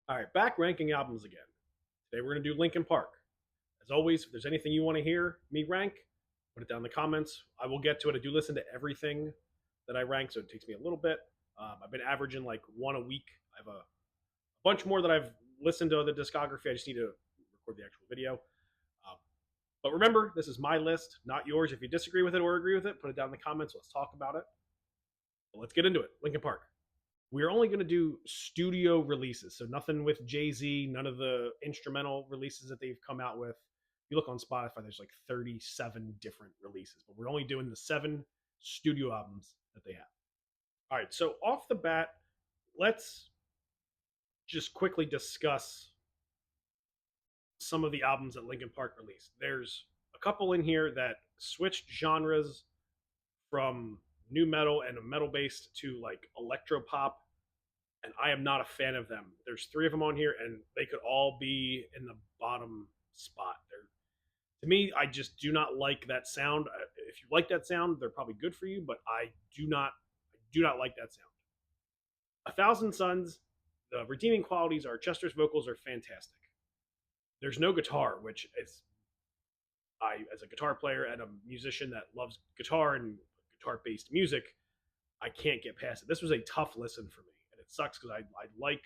All right, back ranking albums again. Today we're going to do Linkin Park. As always, if there's anything you want to hear me rank, put it down in the comments. I will get to it. I do listen to everything that I rank, so it takes me a little bit. I've been averaging like one a week. I have a bunch more that I've listened to the discography. I just need to record the actual video. Um, but remember, this is my list, not yours. If you disagree with it or agree with it, put it down in the comments. Let's talk about it. But let's get into it. Linkin Park. We're only going to do studio releases, so nothing with Jay-Z, none of the instrumental releases that they've come out with. If you look on Spotify, there's like 37 different releases, but we're only doing the 7 studio albums that they have. All right, so off the bat, let's just quickly discuss some of the albums that Linkin Park released. There's a couple in here that switched genres from new metal and metal based to like electro pop, and I am not a fan of them. There's 3 of them on here, and they could all be in the bottom spot. They're, to me, I just do not like that sound. If you like that sound, they're probably good for you, but I do not like that sound. A Thousand Suns, the redeeming qualities are Chester's vocals are fantastic. There's no guitar, which is I, as a guitar player and a musician that loves guitar and guitar based music, I can't get past it. This was a tough listen for me, and it sucks because I like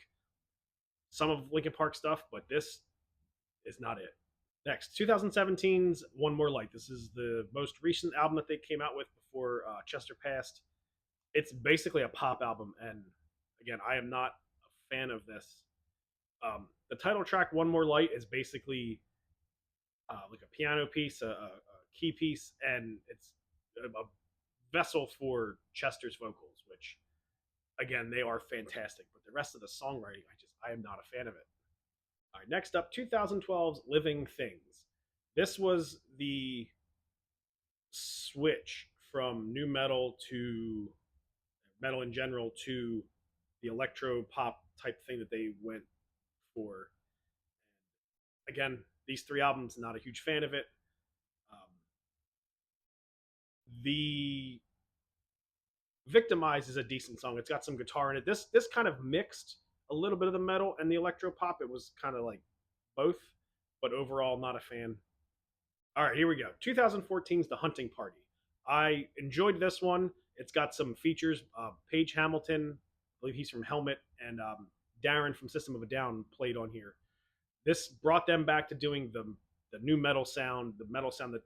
some of Linkin Park stuff, but this is not it. Next, 2017's One More Light. This is the most recent album that they came out with before Chester passed. It's basically a pop album, and again, I am not a fan of this. The title track, One More Light, is basically like a piano piece, a key piece, and it's a vessel for Chester's vocals, which again they are fantastic. But the rest of the songwriting, I am not a fan of it. All right, next up, 2012's Living Things. This was the switch from new metal to metal in general to the electro pop type thing that they went for. Again, these 3 albums, not a huge fan of it. Um, the Victimize is a decent song. It's got some guitar in it. This kind of mixed a little bit of the metal and the electro pop. It was kind of like both, but overall not a fan. All right, here we go. 2014's The Hunting Party. I enjoyed this one. It's got some features. Paige Hamilton, I believe he's from Helmet, and Darren from System of a Down played on here. This brought them back to doing the new metal sound, the metal sound that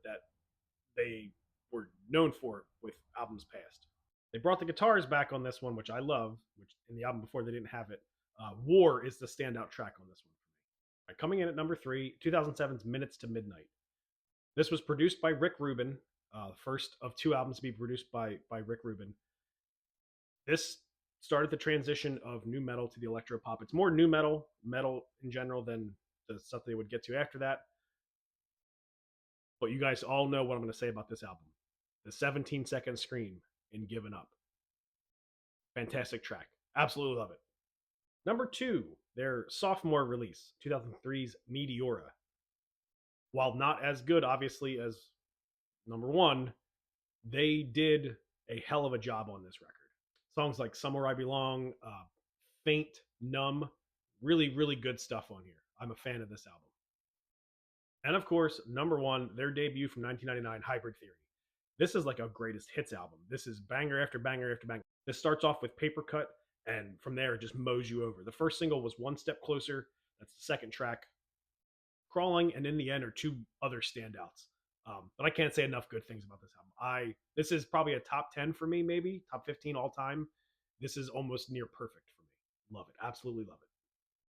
they were known for with albums past. They brought the guitars back on this one, which I love. Which in the album before they didn't have it. War is the standout track on this one for me. All right, coming in at number 3, 2007's Minutes to Midnight. This was produced by Rick Rubin, first of 2 albums to be produced by Rick Rubin. This started the transition of new metal to the electro pop. It's more new metal in general than the stuff they would get to after that. But you guys all know what I'm going to say about this album. The 17-second scream in Given Up. Fantastic track. Absolutely love it. Number 2, their sophomore release, 2003's Meteora. While not as good, obviously, as number 1, they did a hell of a job on this record. Songs like Somewhere I Belong, Faint, Numb, really, really good stuff on here. I'm a fan of this album. And of course, number 1, their debut from 1999, Hybrid Theory. This is like a greatest hits album. This is banger after banger after banger. This starts off with Paper Cut, and from there it just mows you over. The first single was One Step Closer. That's the second track. Crawling and In the End are 2 other standouts. But I can't say enough good things about this album. This is probably a top 10 for me, maybe top 15 all time. This is almost near perfect for me. Love it, absolutely love it.